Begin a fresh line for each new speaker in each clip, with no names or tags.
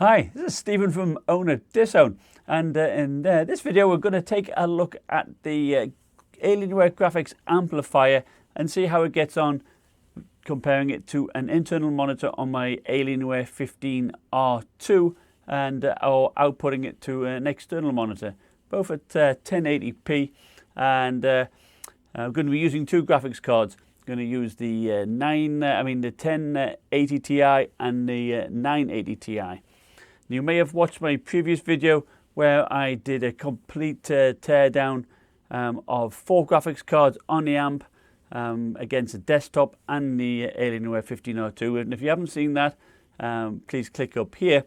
Hi, this is Stephen from Owner Disown, and in this video we're going to take a look at the Alienware Graphics Amplifier and see how it gets on, comparing it to an internal monitor on my Alienware 15R2 and or outputting it to an external monitor, both at 1080p, and I'm going to be using two graphics cards. I'm going to use the 1080 Ti and the 980 Ti. You may have watched my previous video where I did a complete teardown of 4 graphics cards on the amp against the desktop and the Alienware 15R2. And if you haven't seen that, please click up here.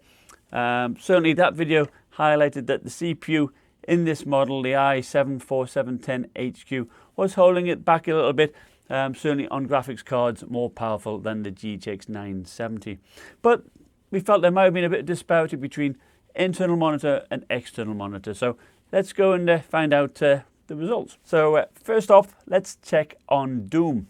Certainly that video highlighted that the CPU in this model, the i7-4710HQ, was holding it back a little bit, certainly on graphics cards more powerful than the GTX 970. But we felt there might have been a bit of disparity between internal monitor and external monitor. So let's go and find out the results. So first off, let's check on Doom.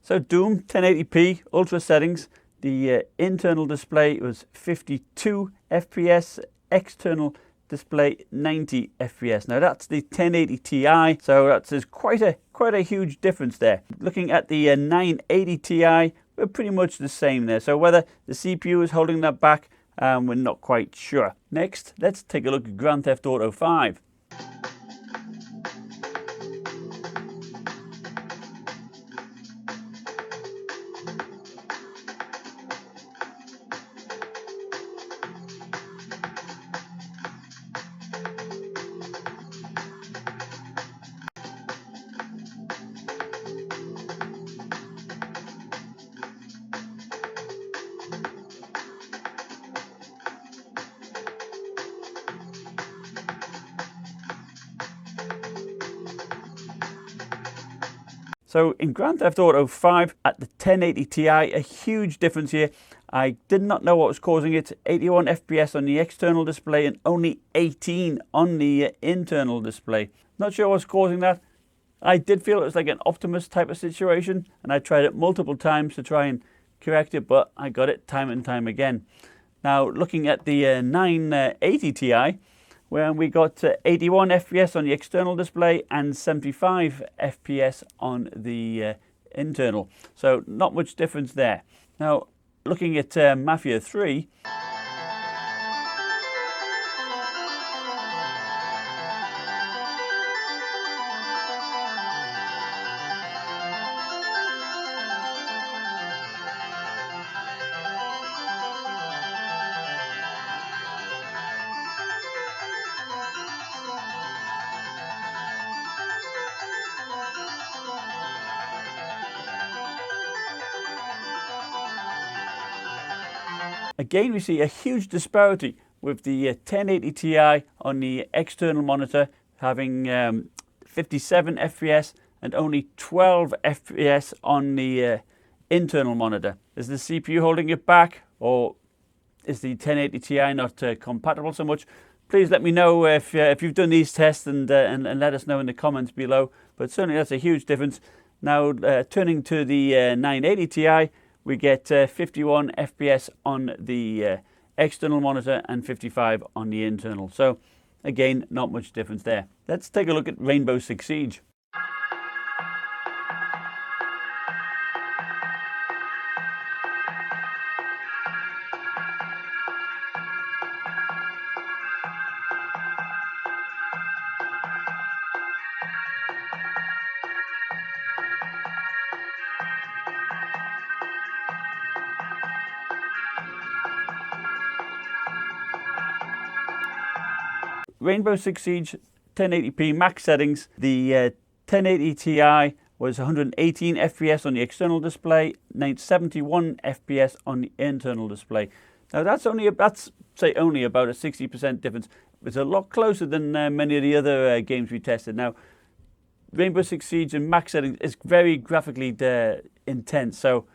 So Doom 1080p ultra settings, the internal display was 52 FPS, external display 90 FPS. Now that's the 1080 Ti, so there's quite a huge difference there. Looking at the 980 Ti, we're pretty much the same there. So whether the CPU is holding that back, we're not quite sure. Next, let's take a look at Grand Theft Auto 5. So in Grand Theft Auto 5 at the 1080 Ti, a huge difference here. I did not know what was causing it. 81 FPS on the external display and only 18 on the internal display. Not sure what's causing that. I did feel it was like an Optimus type of situation, and I tried it multiple times to try and correct it, but I got it time and time again. Now looking at the 980 Ti, where we got 81 FPS on the external display and 75 FPS on the internal. So not much difference there. Now looking at Mafia III, again we see a huge disparity with the 1080 Ti on the external monitor having 57 FPS and only 12 FPS on the internal monitor. Is the CPU holding it back, or is the 1080 Ti not compatible so much? Please let me know if you've done these tests and let us know in the comments below. But certainly that's a huge difference. Now turning to the 980 Ti, we get 51 FPS on the external monitor and 55 on the internal. So again, not much difference there. Let's take a look at Rainbow Six Siege. Rainbow Six Siege 1080p max settings. The 1080 Ti was 118 FPS on the external display, 71 FPS on the internal display. Now that's say only about a 60% difference. It's a lot closer than many of the other games we tested. Now, Rainbow Six Siege in max settings is very graphically intense, so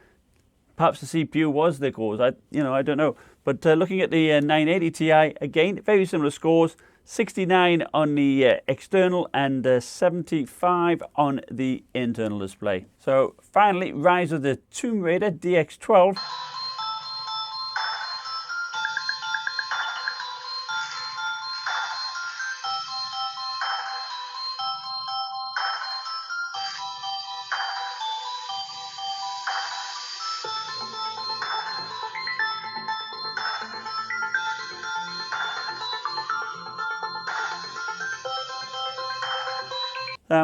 perhaps the CPU was the cause. I don't know. But looking at the 980 Ti, again, very similar scores. 69 on the external and 75 on the internal display. So finally, Rise of the Tomb Raider DX12.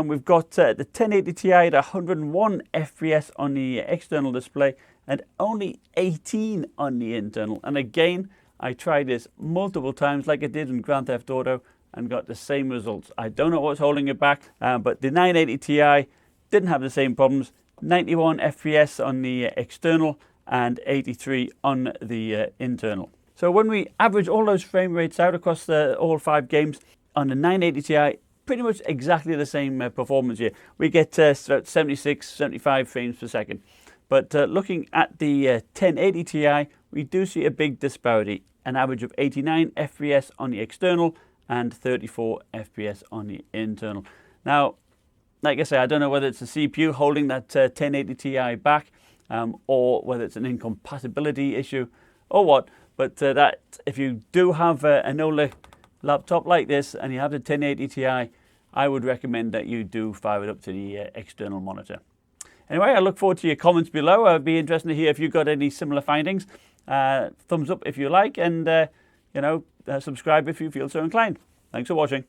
We've got the 1080 Ti at 101 FPS on the external display and only 18 on the internal. And again, I tried this multiple times like I did in Grand Theft Auto and got the same results. I don't know what's holding it back, but the 980 Ti didn't have the same problems. 91 FPS on the external and 83 on the internal. So when we average all those frame rates out across all 5 games on the 980 Ti, pretty much exactly the same performance here. We get 76, 75 frames per second. But looking at the 1080 Ti, we do see a big disparity. An average of 89 FPS on the external and 34 FPS on the internal. Now, like I say, I don't know whether it's the CPU holding that 1080 Ti back or whether it's an incompatibility issue or what. But that if you do have an older laptop like this and you have the 1080 Ti, I would recommend that you do fire it up to the external monitor. Anyway, I look forward to your comments below. I'd be interested to hear if you've got any similar findings. Thumbs up if you like, and subscribe if you feel so inclined. Thanks for watching.